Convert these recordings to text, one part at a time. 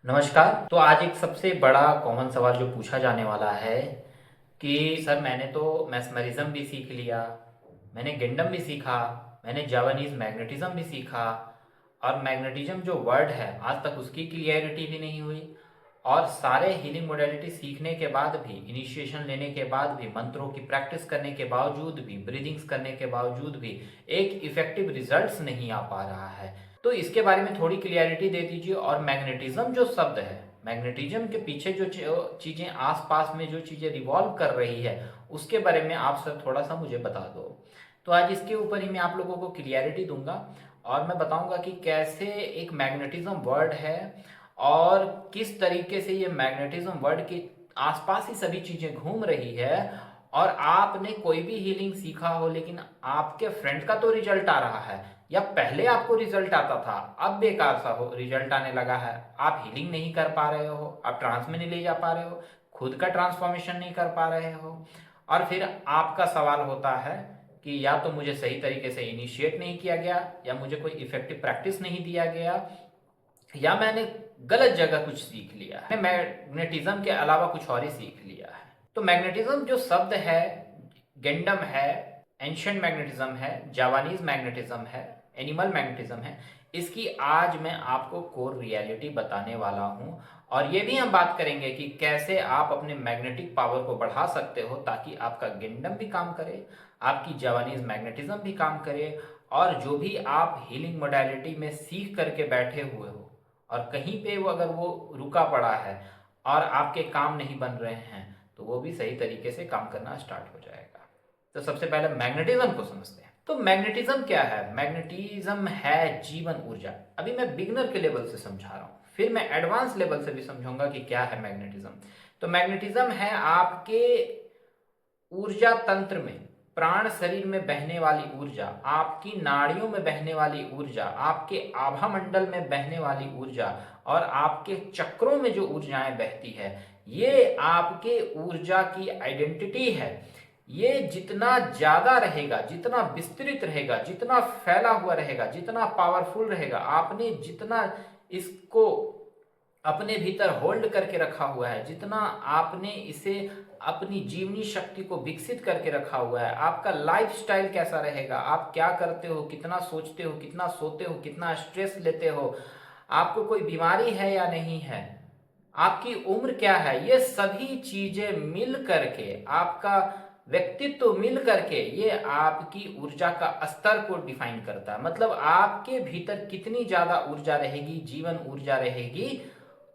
नमस्कार। तो आज एक सबसे बड़ा कॉमन सवाल जो पूछा जाने वाला है कि सर मैंने तो मैस्मरिज्म भी सीख लिया, मैंने गिंडम भी सीखा, मैंने जावानीज मैग्नेटिज्म भी सीखा, और मैग्नेटिज्म जो वर्ड है आज तक उसकी क्लियरिटी भी नहीं हुई। और सारे हीलिंग मोडेलिटी सीखने के बाद भी, इनिशिएशन लेने के बाद भी, मंत्रों की प्रैक्टिस करने के बावजूद भी, ब्रीदिंग्स करने के बावजूद भी एक इफेक्टिव रिजल्ट्स नहीं आ पा रहा है। तो इसके बारे में थोड़ी क्लियरिटी दे दीजिए। और मैग्नेटिज्म जो शब्द है, मैग्नेटिज्म के पीछे जो चीज़ें आसपास में जो चीज़ें रिवॉल्व कर रही है, उसके बारे में आप सर थोड़ा सा मुझे बता दो। तो आज इसके ऊपर ही मैं आप लोगों को क्लियरिटी दूंगा और मैं बताऊंगा कि कैसे एक मैग्नेटिज्म वर्ड है और किस तरीके से ये मैग्नेटिज्म वर्ड के आसपास ही सभी चीज़ें घूम रही है। और आपने कोई भी हीलिंग सीखा हो लेकिन आपके फ्रेंड का तो रिजल्ट आ रहा है, या पहले आपको रिजल्ट आता था अब बेकार सा हो रिजल्ट आने लगा है, आप हीलिंग नहीं कर पा रहे हो, आप ट्रांस में नहीं ले जा पा रहे हो, खुद का ट्रांसफॉर्मेशन नहीं कर पा रहे हो, और फिर आपका सवाल होता है कि या तो मुझे सही तरीके से इनिशिएट नहीं किया गया, या मुझे कोई इफेक्टिव प्रैक्टिस नहीं दिया गया, या मैंने गलत जगह कुछ सीख लिया है, मैग्नेटिज्म के अलावा कुछ और ही सीख लिया है। तो मैग्नेटिज्म जो शब्द है, गेंडम है, एंशियंट मैग्नेटिज्म है, जावानीज मैग्नेटिज्म है, एनिमल मैग्नेटिज्म है, इसकी आज मैं आपको कोर रियलिटी बताने वाला हूं। और ये भी हम बात करेंगे कि कैसे आप अपने मैग्नेटिक पावर को बढ़ा सकते हो ताकि आपका गेंडम भी काम करे, आपकी जावानीज मैग्नेटिज्म भी काम करे, और जो भी आप हीलिंग मोडालिटी में सीख करके बैठे हुए हो और कहीं पे वो अगर वो रुका पड़ा है और आपके काम नहीं बन रहे हैं, तो वो भी सही तरीके से काम करना स्टार्ट हो जाएगा। तो सबसे पहले मैग्नेटिज्म को समझते हैं। तो मैग्नेटिज्म क्या है? मैग्नेटिज्म है जीवन ऊर्जा। अभी मैं बिगनर के लेवल से समझा रहा हूँ, फिर मैं एडवांस लेवल से भी समझाऊंगा कि क्या है मैग्नेटिज्म। तो मैग्नेटिज्म है आपके ऊर्जा तंत्र में, प्राण शरीर में बहने वाली ऊर्जा, आपकी नाड़ियों में बहने वाली ऊर्जा, आपके आभा मंडल में बहने वाली ऊर्जा, और आपके चक्रों में जो ऊर्जाएं बहती है, ये आपके ऊर्जा की आइडेंटिटी है। ये जितना ज्यादा रहेगा, जितना विस्तृत रहेगा, जितना फैला हुआ रहेगा, जितना पावरफुल रहेगा, आपने जितना इसको अपने भीतर होल्ड करके रखा हुआ है, जितना आपने इसे अपनी जीवनी शक्ति को विकसित करके रखा हुआ है, आपका लाइफस्टाइल कैसा रहेगा, आप क्या करते हो, कितना सोचते हो, कितना सोते हो, कितना स्ट्रेस लेते हो, आपको कोई बीमारी है या नहीं है, आपकी उम्र क्या है, ये सभी चीजें मिल करके, आपका व्यक्तित्व मिल करके, ये आपकी ऊर्जा का स्तर को डिफाइन करता है। मतलब आपके भीतर कितनी ज्यादा ऊर्जा रहेगी, जीवन ऊर्जा रहेगी,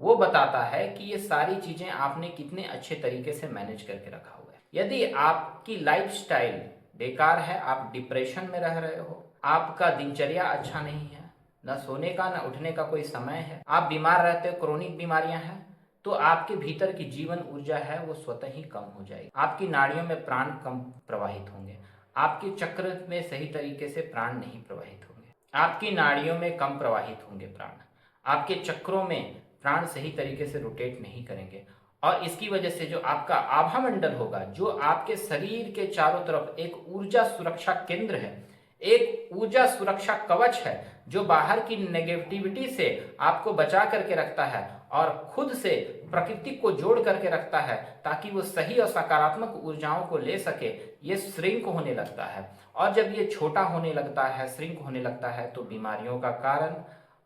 वो बताता है कि ये सारी चीजें आपने कितने अच्छे तरीके से मैनेज करके रखा हुआ है। यदि आपकी लाइफस्टाइल बेकार है, आप डिप्रेशन में रह रहे हो, आपका दिनचर्या अच्छा नहीं है, न सोने का न उठने का कोई समय है, आप बीमार रहते हो, क्रोनिक बीमारियां हैं, तो आपके भीतर की जीवन ऊर्जा है वो स्वतः ही कम हो जाएगी। आपकी नाड़ियों में प्राण कम प्रवाहित होंगे, आपके चक्र में सही तरीके से प्राण नहीं प्रवाहित होंगे, आपकी नाड़ियों में कम प्रवाहित होंगे प्राण, आपके चक्रों में प्राण सही तरीके से रोटेट नहीं करेंगे। और इसकी वजह से जो आपका आभा मंडल होगा, जो आपके शरीर के चारों तरफ एक ऊर्जा सुरक्षा केंद्र है, एक ऊर्जा सुरक्षा कवच है, जो बाहर की नेगेटिविटी से आपको बचा करके रखता है और खुद से प्रकृति को जोड़ करके रखता है ताकि वो सही और सकारात्मक ऊर्जाओं को ले सके, ये श्रिंक होने लगता है। और जब ये छोटा होने लगता है, श्रिंक होने लगता है, तो बीमारियों का कारण,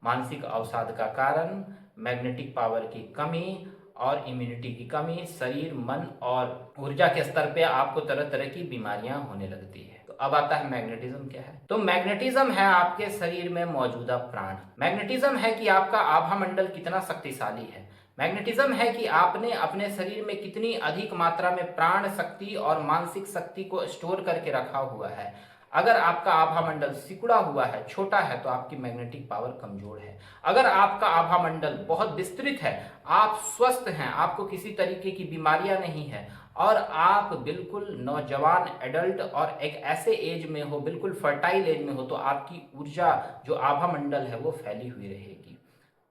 मानसिक अवसाद का कारण, मैग्नेटिक पावर की कमी और इम्यूनिटी की कमी, शरीर, मन और ऊर्जा के स्तर पे आपको तरह तरह की बीमारियां होने लगती है। तो अब आता है मैग्नेटिज्म क्या है। तो मैग्नेटिज्म है आपके शरीर में मौजूदा प्राण। मैग्नेटिज्म है कि आपका आभा मंडल कितना शक्तिशाली है। मैग्नेटिज्म है कि आपने अपने शरीर में कितनी अधिक मात्रा में प्राण शक्ति और मानसिक शक्ति को स्टोर करके रखा हुआ है। अगर आपका आभा मंडल सिकुड़ा हुआ है, छोटा है, तो आपकी मैग्नेटिक पावर कमजोर है। अगर आपका आभा मंडल बहुत विस्तृत है, आप स्वस्थ हैं, आपको किसी तरीके की बीमारियां नहीं है, और आप बिल्कुल नौजवान एडल्ट और एक ऐसे एज में हो, बिल्कुल फर्टाइल एज में हो, तो आपकी ऊर्जा जो आभा मंडल है वो फैली हुई रहेगी।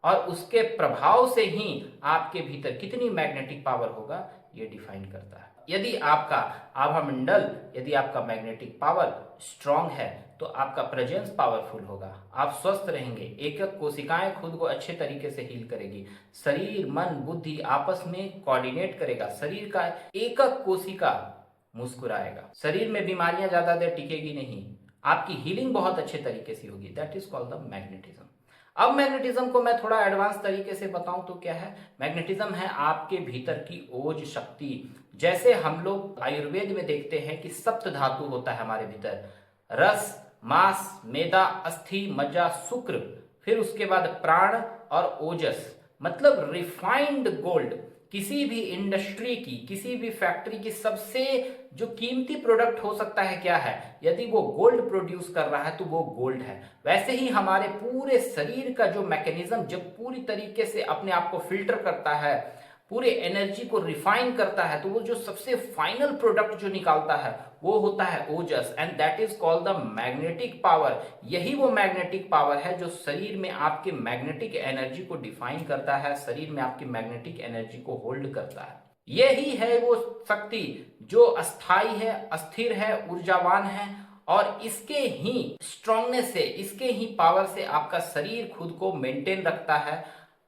और उसके प्रभाव से ही आपके भीतर कितनी मैग्नेटिक पावर होगा ये डिफाइन करता है। यदि आपका आभा मंडल, यदि आपका मैग्नेटिक पावर स्ट्रांग है, तो आपका प्रेजेंस पावरफुल होगा, आप स्वस्थ रहेंगे, एक एक कोशिकाएं खुद को अच्छे तरीके से हील करेगी, शरीर मन बुद्धि आपस में कोऑर्डिनेट करेगा, शरीर का एक एक कोशिका मुस्कुराएगा, शरीर में बीमारियां ज्यादा देर टिकेगी नहीं, आपकी हीलिंग बहुत अच्छे तरीके से होगी। That is called the magnetism. अब मैग्नेटिज्म को मैं थोड़ा एडवांस तरीके से बताऊं तो क्या है, मैग्नेटिज्म है आपके भीतर की ओज शक्ति। जैसे हम लोग आयुर्वेद में देखते हैं कि सप्त धातु होता है हमारे भीतर, रस मांस मेदा अस्थि मज्जा शुक्र, फिर उसके बाद प्राण और ओजस, मतलब रिफाइंड गोल्ड। किसी भी इंडस्ट्री की किसी भी फैक्ट्री की सबसे जो कीमती प्रोडक्ट हो सकता है क्या है, यदि वो गोल्ड प्रोड्यूस कर रहा है तो वो गोल्ड है। वैसे ही हमारे पूरे शरीर का जो मैकेनिज्म जब पूरी तरीके से अपने आप को फिल्टर करता है, पूरे एनर्जी को रिफाइन करता है, तो वो जो सबसे फाइनल प्रोडक्ट जो निकालता है वो होता है ojas, and that is called the magnetic power. यही वो मैग्नेटिक पावर है जो शरीर में आपके मैग्नेटिक एनर्जी को डिफाइन करता है, शरीर में आपकी मैग्नेटिक एनर्जी को होल्ड करता है। यही है वो शक्ति जो अस्थाई है, अस्थिर है, ऊर्जावान है, और इसके ही स्ट्रांगनेस से, इसके ही पावर से आपका शरीर खुद को मेंटेन रखता है,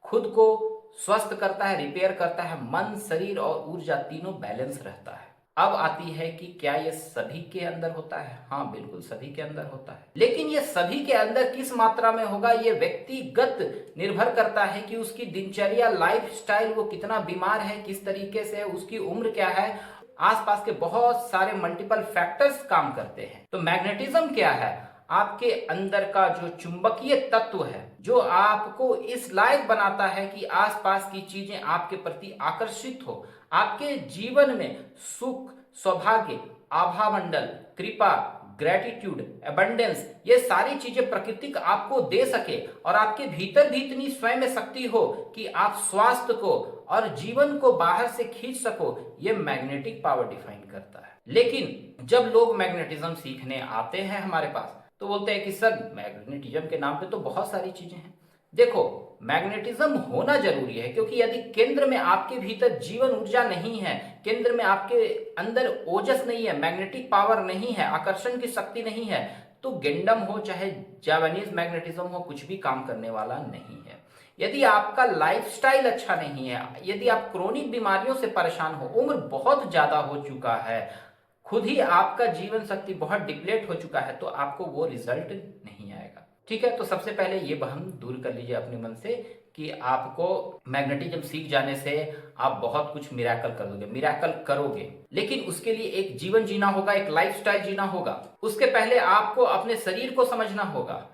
खुद को स्वस्थ करता है, रिपेयर करता है, मन शरीर और ऊर्जा तीनों बैलेंस रहता है। अब आती है कि क्या ये सभी के अंदर होता है? हाँ बिल्कुल सभी के अंदर होता है, लेकिन ये सभी के अंदर किस मात्रा में होगा ये व्यक्तिगत निर्भर करता है कि उसकी दिनचर्या लाइफस्टाइल, वो कितना बीमार है, किस तरीके से, उसकी उम्र क्या है, आसपास के बहुत सारे मल्टीपल फैक्टर्स काम करते हैं। तो मैग्नेटिज्म क्या है? आपके अंदर का जो चुंबकीय तत्व है जो आपको इस लायक बनाता है कि आसपास की चीजें आपके प्रति आकर्षित हो, आपके जीवन में सुख, सौभाग्य, आभामंडल, कृपा, ग्रेटिट्यूड, एबंडेंस, ये सारी चीजें प्रकृति आपको दे सके, और आपके भीतर भी इतनी स्वयं में शक्ति हो कि आप स्वास्थ्य को और जीवन को बाहर से खींच सको, ये मैग्नेटिक पावर डिफाइन करता है। लेकिन जब लोग मैग्नेटिज्म सीखने आते हैं हमारे पास तो बोलते हैं कि सर मैग्नेटिज्म के नाम पे तो बहुत सारी चीजें हैं। देखो, मैग्नेटिज्म होना जरूरी है, क्योंकि यदि केंद्र में आपके भीतर जीवन ऊर्जा नहीं है, केंद्र में आपके अंदर ओजस नहीं है, मैग्नेटिक पावर नहीं है, आकर्षण की शक्ति नहीं है, तो गेंडम हो चाहे जापानीज मैग्नेटिज्म हो, कुछ भी काम करने वाला नहीं है। यदि आपका लाइफस्टाइल अच्छा नहीं है, यदि आप क्रोनिक बीमारियों से परेशान हो, उम्र बहुत ज्यादा हो चुका है, खुद ही आपका जीवन शक्ति बहुत डिप्लेट हो चुका है, तो आपको वो रिजल्ट नहीं आएगा। ठीक है, तो सबसे पहले ये वहम दूर कर लीजिए अपने मन से कि आपको मैग्नेटिज्म सीख जाने से आप बहुत कुछ मिराकल कर दोगे, मिराकल करोगे, लेकिन उसके लिए एक जीवन जीना होगा, एक लाइफस्टाइल जीना होगा। उसके पहले आपको अपने शरीर को समझना होगा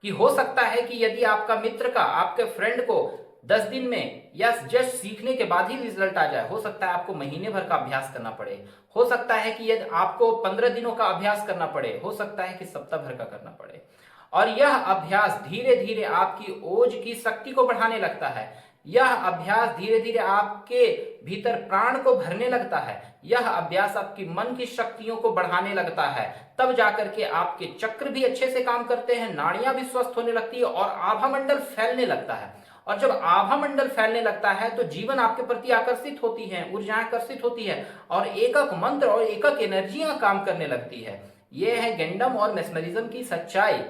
कि हो सकता है कि यदि आपका मित्र का, आपके फ्रेंड को 10 दिन में या जस्ट सीखने के बाद ही रिजल्ट आ जाए, हो सकता है आपको महीने भर का अभ्यास करना पड़े, हो सकता है कि यदि आपको 15 दिनों का अभ्यास करना पड़े, हो सकता है कि सप्ताह भर का करना पड़े। और यह अभ्यास धीरे धीरे आपकी ओज की शक्ति को बढ़ाने लगता है, यह अभ्यास धीरे धीरे आपके भीतर प्राण को भरने लगता है, यह अभ्यास आपकी मन की शक्तियों को बढ़ाने लगता है, तब जाकर के आपके चक्र भी अच्छे से काम करते हैं, नाड़ियां भी स्वस्थ होने लगती है और आभामंडल फैलने लगता है। और जब आभामंडल फैलने लगता है तो जीवन आपके प्रति आकर्षित होती है, ऊर्जाएं आकर्षित होती है, और एकक मंत्र और एकक एनर्जियां काम करने लगती है। यह है गेंडम और मेस्मरिज्म की सच्चाई।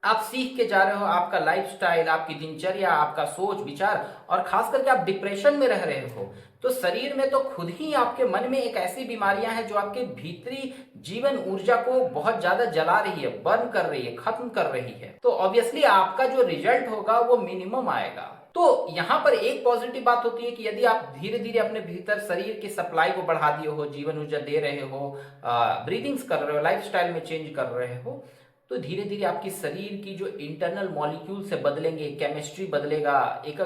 आप सीख के जा रहे हो, आपका लाइफस्टाइल, आपकी दिनचर्या, आपका सोच विचार, और खास करके आप डिप्रेशन में रह रहे हो, तो शरीर में तो खुद ही आपके मन में एक ऐसी बीमारियां हैं जो आपके भीतरी जीवन ऊर्जा को बहुत ज्यादा जला रही है, बर्न कर रही है, खत्म कर रही है। तो ऑब्वियसली आपका जो रिजल्ट होगा वो मिनिमम आएगा। तो यहाँ पर एक पॉजिटिव बात होती है कि यदि आप धीरे धीरे अपने भीतर शरीर की सप्लाई को बढ़ा दिए हो, जीवन ऊर्जा दे रहे हो, ब्रीदिंग्स कर रहे हो, लाइफस्टाइल में चेंज कर रहे हो, तो धीरे धीरे आपकी शरीर की जो इंटरनल मॉलिक्यूल से बदलेंगे, केमिस्ट्री बदलेगा, एक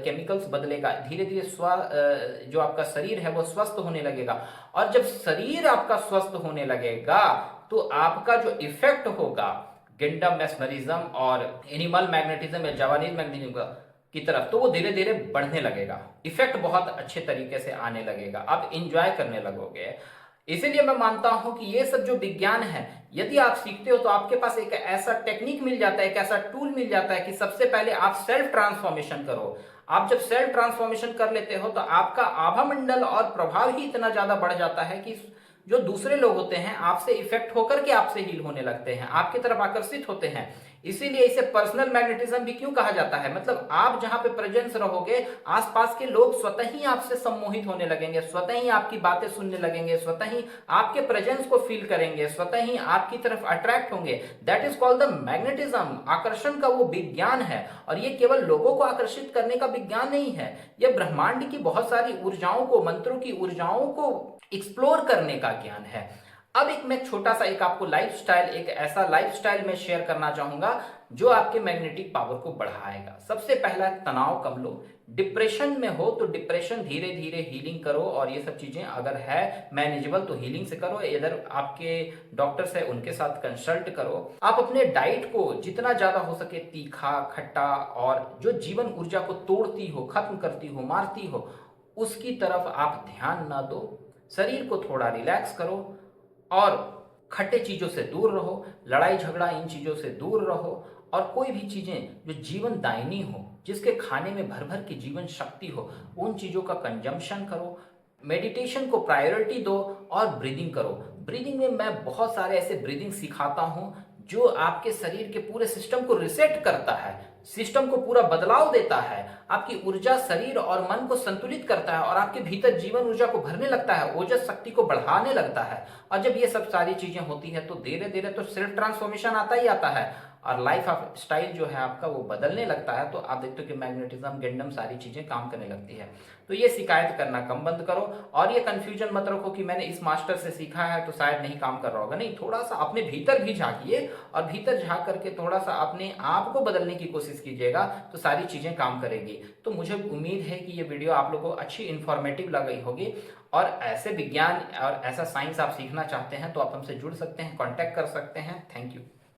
केमिकल्स बदलेगा, धीरे धीरे जो आपका शरीर है वो स्वस्थ होने लगेगा। और जब शरीर आपका स्वस्थ होने लगेगा तो आपका जो इफेक्ट होगा गेंडम मेस्मरिज्म और एनिमल मैग्नेटिज्म या जापानीज मैग्नेटिज्म की तरफ, तो वो धीरे धीरे बढ़ने लगेगा, इफेक्ट बहुत अच्छे तरीके से आने लगेगा, आप इंजॉय करने लगोगे। इसीलिए मैं मानता हूं कि ये सब जो विज्ञान है, यदि आप सीखते हो तो आपके पास एक ऐसा टेक्निक मिल जाता है, एक ऐसा टूल मिल जाता है कि सबसे पहले आप सेल्फ ट्रांसफॉर्मेशन करो। आप जब सेल्फ ट्रांसफॉर्मेशन कर लेते हो तो आपका आभामंडल और प्रभाव ही इतना ज्यादा बढ़ जाता है कि जो दूसरे लोग होते हैं आपसे इफेक्ट होकर के आपसे हील होने लगते हैं, आपकी तरफ आकर्षित होते हैं। इसीलिए इसे पर्सनल मैग्नेटिज्म भी क्यों कहा जाता है, मतलब आप जहां पे प्रेजेंस रहोगे आसपास के लोग स्वतः ही आपसे सम्मोहित होने लगेंगे, स्वतः ही आपकी बातें सुनने लगेंगे, स्वतः ही आपके प्रेजेंस को फील करेंगे, स्वतः ही आपकी तरफ अट्रैक्ट होंगे। That is called the magnetism. आकर्षण का वो विज्ञान है, और ये केवल लोगों को आकर्षित करने का विज्ञान नहीं है, यह ब्रह्मांड की बहुत सारी ऊर्जाओं को, मंत्रों की ऊर्जाओं को एक्सप्लोर करने का ज्ञान है। अब मैं छोटा सा एक आपको लाइफस्टाइल, एक ऐसा लाइफस्टाइल में शेयर करना चाहूंगा जो आपके मैग्नेटिक पावर को बढ़ाएगा। सबसे पहला, तनाव कम लो। डिप्रेशन में हो तो डिप्रेशन धीरे धीरे हीलिंग करो, और ये सब चीजें अगर है मैनेजेबल तो हीलिंग से करो, इधर आपके डॉक्टर्स है उनके साथ कंसल्ट करो। आप अपने डाइट को जितना ज्यादा हो सके तीखा, खट्टा और जो जीवन ऊर्जा को तोड़ती हो, खत्म करती हो, मारती हो, उसकी तरफ आप ध्यान ना दो। शरीर को थोड़ा रिलैक्स करो और खट्टे चीजों से दूर रहो, लड़ाई झगड़ा इन चीजों से दूर रहो, और कोई भी चीजें जो जीवन दायिनी हो, जिसके खाने में भर भर की जीवन शक्ति हो, उन चीजों का कंजम्पशन करो। मेडिटेशन को प्रायोरिटी दो और ब्रीदिंग करो। ब्रीदिंग में मैं बहुत सारे ऐसे ब्रीदिंग सिखाता हूं जो आपके शरीर के पूरे सिस्टम को रिसेट करता है, सिस्टम को पूरा बदलाव देता है, आपकी ऊर्जा, शरीर और मन को संतुलित करता है, और आपके भीतर जीवन ऊर्जा को भरने लगता है, ओजस शक्ति को बढ़ाने लगता है। और जब ये सब सारी चीजें होती है तो धीरे धीरे तो सेल्फ ट्रांसफॉर्मेशन आता ही आता है, और लाइफ ऑफ स्टाइल जो है आपका वो बदलने लगता है। तो आप देखते हो कि मैग्नेटिज्म, गेंडम, सारी चीजें काम करने लगती है। तो ये शिकायत करना कम बंद करो, और ये कंफ्यूजन मत रखो कि मैंने इस मास्टर से सीखा है तो शायद नहीं काम कर रहा होगा। नहीं, थोड़ा सा अपने भीतर भी झांकिए, और भीतर झांक करके थोड़ा सा अपने आप को बदलने की कोशिश कीजिएगा, तो सारी चीजें काम करेगी। तो मुझे उम्मीद है कि ये वीडियो आप लोगों को अच्छी इंफॉर्मेटिव लगी होगी, और ऐसे विज्ञान और ऐसा साइंस आप सीखना चाहते हैं तो आप हमसे जुड़ सकते हैं, कांटेक्ट कर सकते हैं। Thank you.